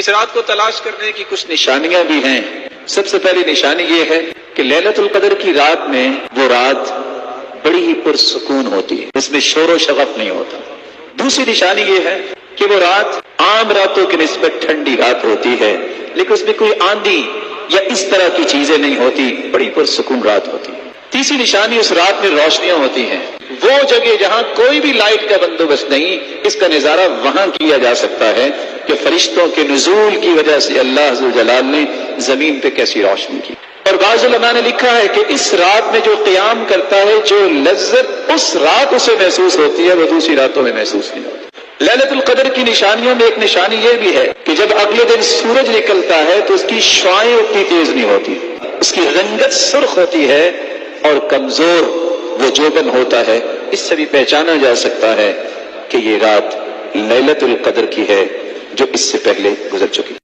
اس رات کو تلاش کرنے کی کچھ نشانیاں بھی ہیں۔ سب سے پہلی نشانی یہ ہے کہ لیلۃ القدر کی رات میں وہ رات بڑی ہی پرسکون ہوتی ہے، اس میں شور و شغف نہیں ہوتا۔ دوسری نشانی یہ ہے کہ وہ رات عام راتوں کی نسبت ٹھنڈی رات ہوتی ہے، لیکن اس میں کوئی آندھی یا اس طرح کی چیزیں نہیں ہوتی، بڑی پرسکون رات ہوتی ہے۔ تیسری نشانی اس رات میں روشنیاں ہوتی ہیں، وہ جگہ جہاں کوئی بھی لائٹ کا بندوبست نہیں، اس کا نظارہ وہاں کیا جا سکتا ہے کہ فرشتوں کے نزول کی وجہ سے اللہ عز و جلال نے زمین پہ کیسی روشنی کی۔ اور بعض علماء نے لکھا ہے کہ اس رات میں جو قیام کرتا ہے، جو لذت اس رات اسے محسوس ہوتی ہے، وہ دوسری راتوں میں محسوس نہیں ہوتی۔ لیلۃ القدر کی نشانیوں میں ایک نشانی یہ بھی ہے کہ جب اگلے دن سورج نکلتا ہے تو اس کی شعاعیں اتنی تیز نہیں ہوتی، اس کی رنگت سرخ ہوتی ہے اور کمزور وہ جوبن ہوتا ہے۔ اس سے بھی پہچانا جا سکتا ہے کہ یہ رات لیلۃ القدر کی ہے جو اس سے پہلے گزر چکی۔